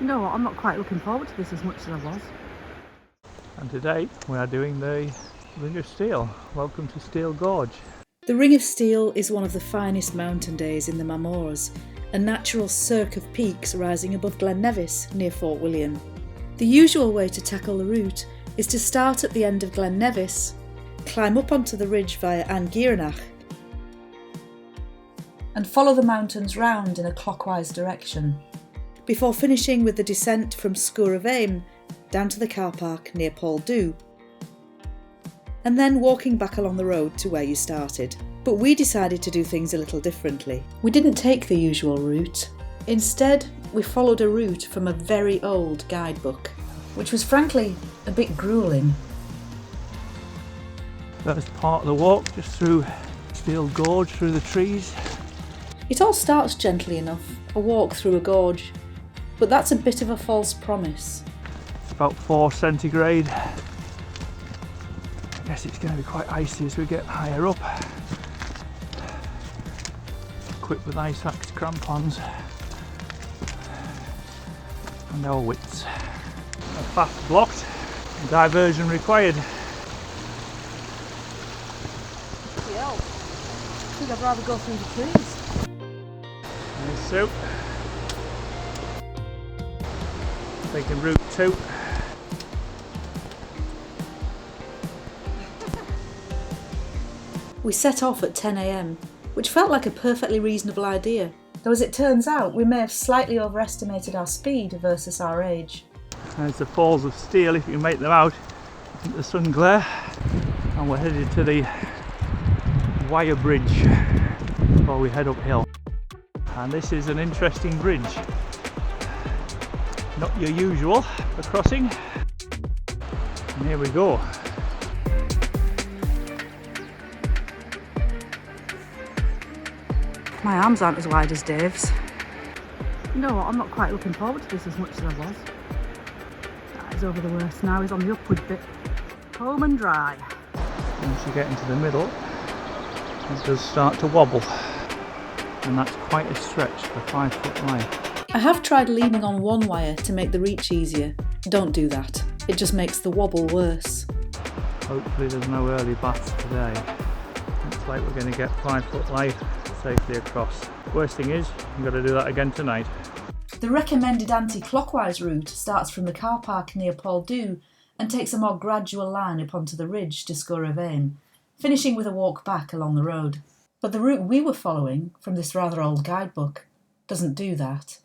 You know what, I'm not quite looking forward to this as much as I was. And today we are doing the Ring of Steall. Welcome to Steall Gorge. The Ring of Steall is one of the finest mountain days in the Mamores, a natural cirque of peaks rising above Glen Nevis near Fort William. The usual way to tackle the route is to start at the end of Glen Nevis, climb up onto the ridge via An Gearanach, and follow the mountains round in a clockwise direction, before finishing with the descent from Sgurr down to the car park near Paul Du, and then walking back along the road to where you started. But we decided to do things a little differently. We didn't take the usual route. Instead, we followed a route from a very old guidebook, which was frankly a bit gruelling. That was part of the walk, just through Steall Gorge, through the trees. It all starts gently enough, a walk through a gorge, but that's a bit of a false promise. It's about 4 centigrade. I guess it's going to be quite icy as we get higher up. Equipped with ice axe crampons and our wits. A path blocked, diversion required. I think I'd rather go through the trees. And so, taking route 2. We set off at 10 AM, which felt like a perfectly reasonable idea, though as it turns out we may have slightly overestimated our speed versus our age. There's the falls of Steall if you can make them out, the sun glare, and we're headed to the wire bridge before we head uphill. And this is an interesting bridge, not your usual for crossing. And here we go. My arms aren't as wide as Dave's. You know what, I'm not quite looking forward to this as much as I was. That is over the worst now, he's on the upward bit. Home and dry. Once you get into the middle, it does start to wobble. And that's quite a stretch for 5 foot line. I have tried leaning on one wire to make the reach easier. Don't do that. It just makes the wobble worse. Hopefully there's no early baths today. Looks like we're going to get 5 foot light safely across. Worst thing is, we've got to do that again tonight. The recommended anti-clockwise route starts from the car park near Paul Du and takes a more gradual line up onto the ridge to Sgurr, finishing with a walk back along the road. But the route we were following, from this rather old guidebook, doesn't do that.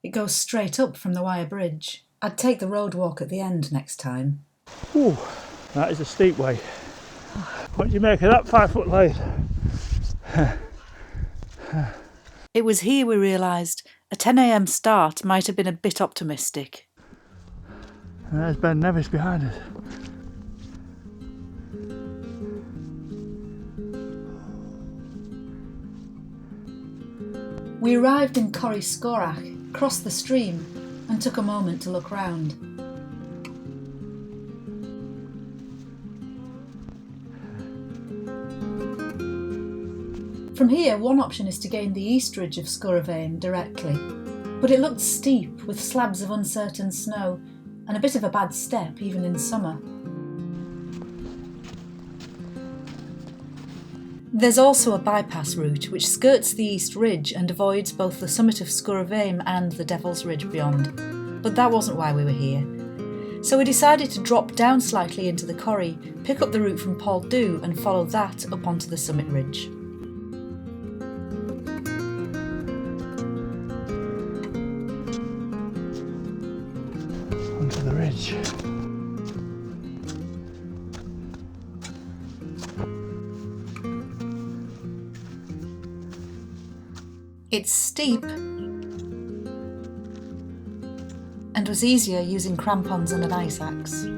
It goes straight up from the wire bridge. I'd take the road walk at the end next time. Ooh, that is a steep way. What do you make of that 5 foot light? It was here we realised a 10 AM start might have been a bit optimistic. And there's Ben Nevis behind us. We arrived in Coire Sgorach, crossed the stream and took a moment to look round. From here, one option is to gain the east ridge of Sgurr directly, but it looked steep with slabs of uncertain snow and a bit of a bad step even in summer. There's also a bypass route which skirts the east ridge and avoids both the summit of Sgurr and the Devil's Ridge beyond, but that wasn't why we were here. So we decided to drop down slightly into the Coire, pick up the route from Paul Du and follow that up onto the summit ridge. Onto the ridge. It's steep and was easier using crampons and an ice axe.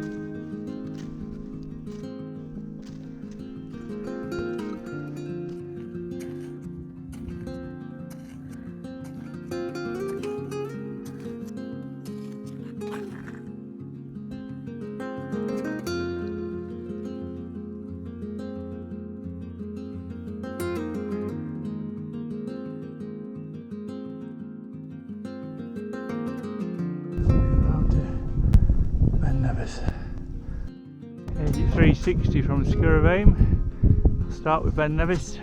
kilometres. 83.60 from Sgurr of Aim. I'll start with Ben Nevis.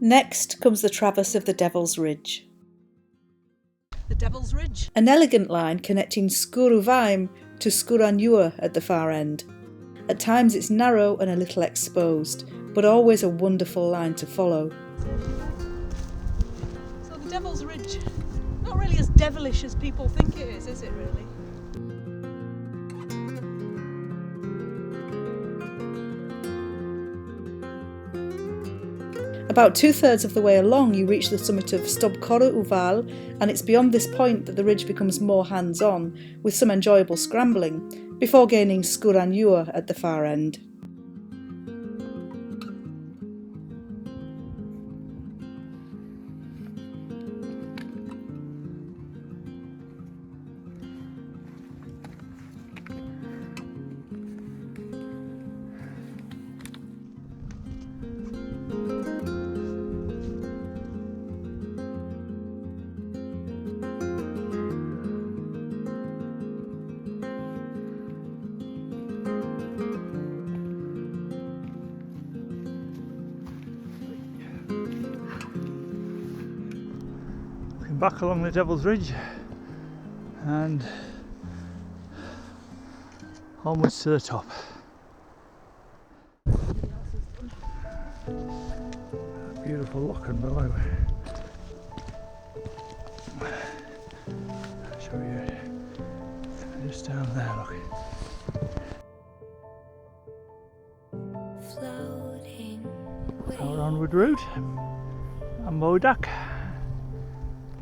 Next comes the traverse of the Devil's Ridge. The Devil's Ridge. An elegant line connecting Sgurr Mhàim to Sgurr at the far end. At times it's narrow and a little exposed, but always a wonderful line to follow. So the Devil's Ridge, not really as devilish as people think it is it really? About 2/3 of the way along you reach the summit of Stob Unorthodox, and it's beyond this point that the ridge becomes more hands-on, with some enjoyable scrambling, before gaining Sgurr at the far end. Back along the Devil's Ridge and onwards to the top. Beautiful lock and below. I'll show you just down there, look. Our onward route, Am Bodach.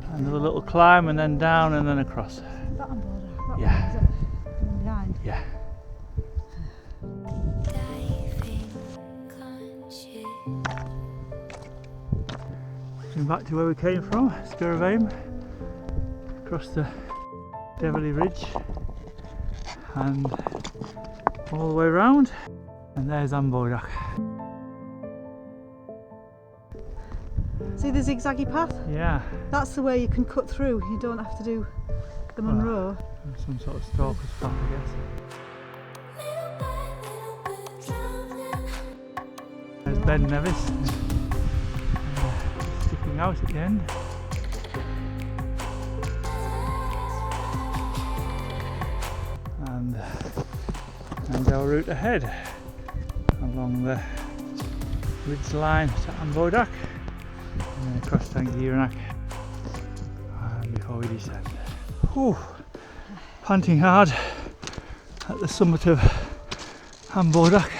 And a little climb and then down and then across. Is that Am Bodach? That Yeah. one, is it? The one behind? Yeah. Coming back to where we came from, Sgurr of Aim, across the Devilly Ridge and all the way round, and there's Am Bodach. See the zigzaggy path? Yeah. That's the way you can cut through. You don't have to do the Monroe. Some sort of stalker's path, I guess. There's Ben Nevis, sticking out at the end. And our route ahead along the ridge line to Am Bodach and then across to An Gearanach before we descend. Whew. Panting hard at the summit of Am Bodach.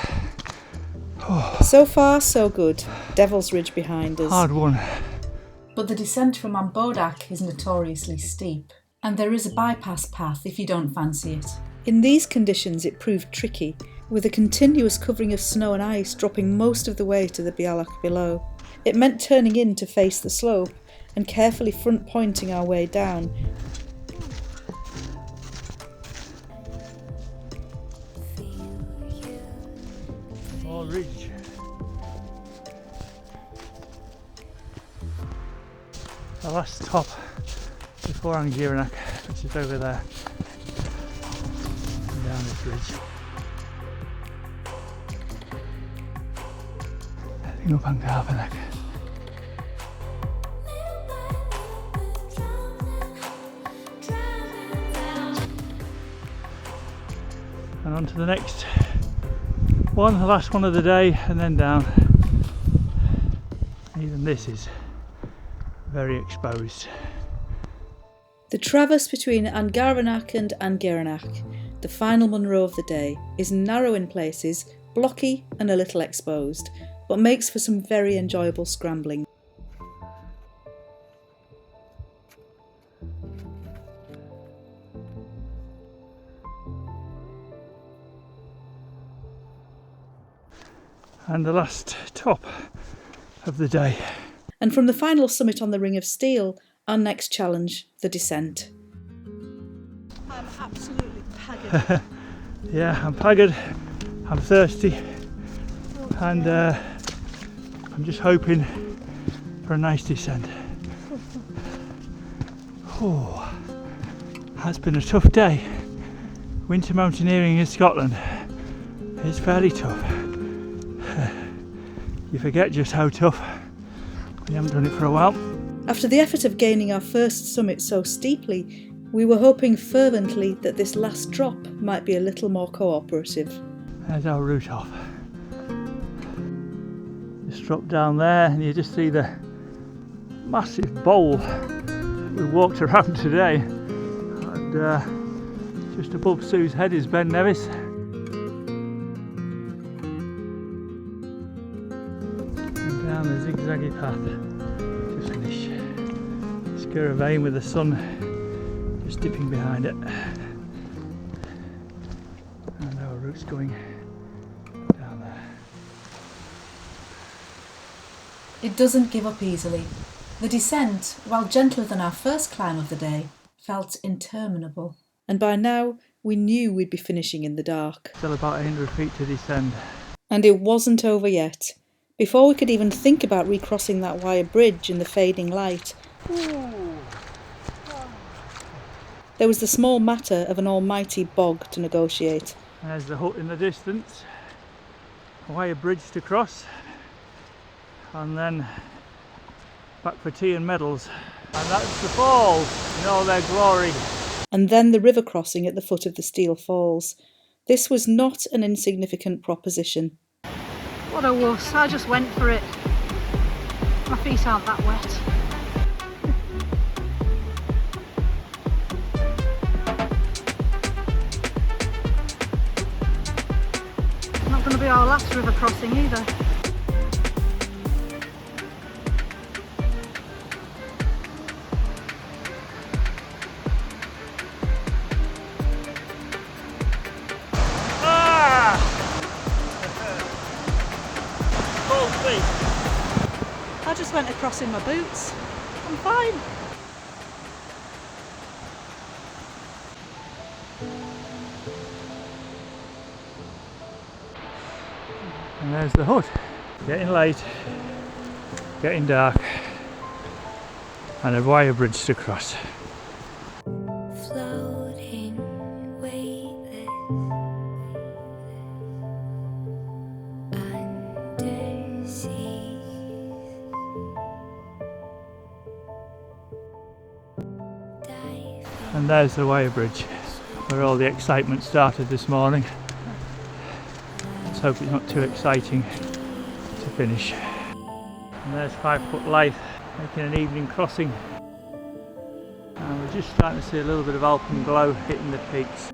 So far, so good. Devil's Ridge behind us. Hard one. But the descent from Am Bodach is notoriously steep, and there is a bypass path if you don't fancy it. In these conditions it proved tricky, with a continuous covering of snow and ice dropping most of the way to the Bealach below. It meant turning in to face the slope and carefully front pointing our way down. More ridge. The last stop before An Gearanach, which is over there. And down this ridge. Heading up An Gearanach. And on to the next one, the last one of the day, and then down. Even this is very exposed. The traverse between An Gearanach and An Gearanach, the final Monroe of the day, is narrow in places, blocky and a little exposed, but makes for some very enjoyable scrambling. and the last top of the day. And from the final summit on the Ring of Steall, our next challenge, the descent. I'm absolutely haggard. Yeah, I'm haggard, I'm thirsty, and I'm just hoping for a nice descent. Oh, that's been a tough day. Winter mountaineering in Scotland is fairly tough. You forget just how tough when you haven't done it for a while. After the effort of gaining our first summit so steeply, we were hoping fervently that this last drop might be a little more cooperative. There's our route off. Just drop down there and you just see the massive bowl we walked around today. And just above Sue's head is Ben Nevis. And down the zigzaggy path to finish. Sgurr of Mhàim with the sun just dipping behind it. And our route's going down there. It doesn't give up easily. The descent, while gentler than our first climb of the day, felt interminable. And by now, we knew we'd be finishing in the dark. Still about 800 feet to descend. And it wasn't over yet. Before we could even think about recrossing that wire bridge in the fading light, there was the small matter of an almighty bog to negotiate. There's the hut in the distance, a wire bridge to cross, and then back for tea and medals. And that's the falls in all their glory. And then the river crossing at the foot of the Steall Falls. This was not an insignificant proposition. What a wuss, I just went for it. My feet aren't that wet. Not going to be our last river crossing either. I just went across in my boots. I'm fine. And there's the hut. Getting late, getting dark, and a wire bridge to cross. Floating, weightless, undersea. And there's the wire bridge, where all the excitement started this morning. Let's hope it's not too exciting to finish. And there's 5 foot light making an evening crossing. And we're just starting to see a little bit of alpenglow hitting the peaks.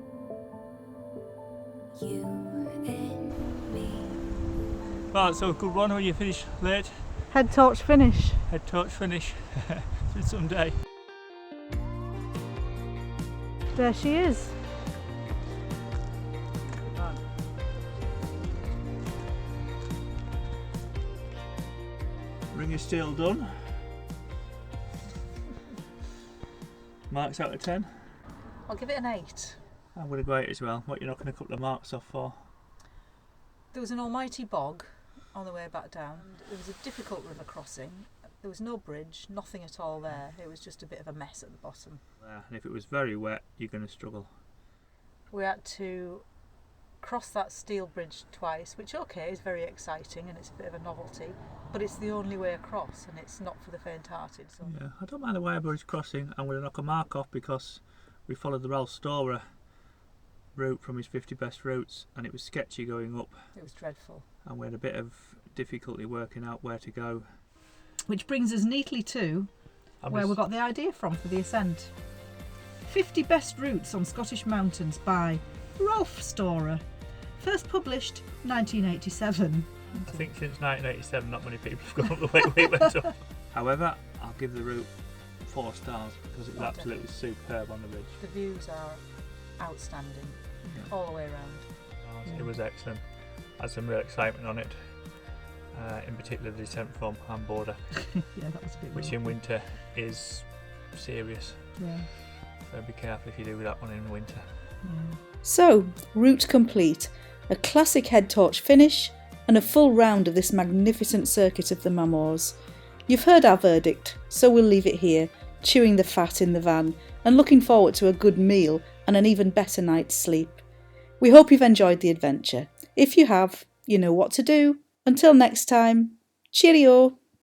You and me. Well, so a good one when you finish late. Head torch finish. Head torch finish. It's been some day. There she is. Ring of Steall done. Marks out of 10. I'll give it an 8. I'm going to go 8 as well. What, you're knocking a couple of marks off for? There was an almighty bog on the way back down. It was a difficult river crossing. There was no bridge, nothing at all there. It was just a bit of a mess at the bottom. Yeah, and if it was very wet, you're going to struggle. We had to cross that steel bridge twice, which okay is very exciting and it's a bit of a novelty, but it's the only way across and it's not for the faint-hearted. So. Yeah, I don't mind the wire bridge crossing. I'm going to knock a mark off because we followed the Ralph Storer route from his 50 best routes and it was sketchy going up. It was dreadful. And we had a bit of difficulty working out where to go. Which brings us neatly to where we got the idea from for the ascent. 50 Best Routes on Scottish Mountains by Ralph Storer. First published 1987. I think since 1987 not many people have gone up the way we went up. However, I'll give the route 4 stars because it was absolutely superb on the ridge. The views are outstanding all the way around. It was excellent. Had some real excitement on it. in particular the descent from Am Bodach, Yeah, that was a bit which rocky. in winter is serious. Yeah. So be careful if you do that one in winter. Yeah. So, route complete, a classic head torch finish, and a full round of this magnificent circuit of the Mamores. You've heard our verdict, so we'll leave it here, chewing the fat in the van, and looking forward to a good meal and an even better night's sleep. We hope you've enjoyed the adventure. If you have, you know what to do. Until next time, cheerio!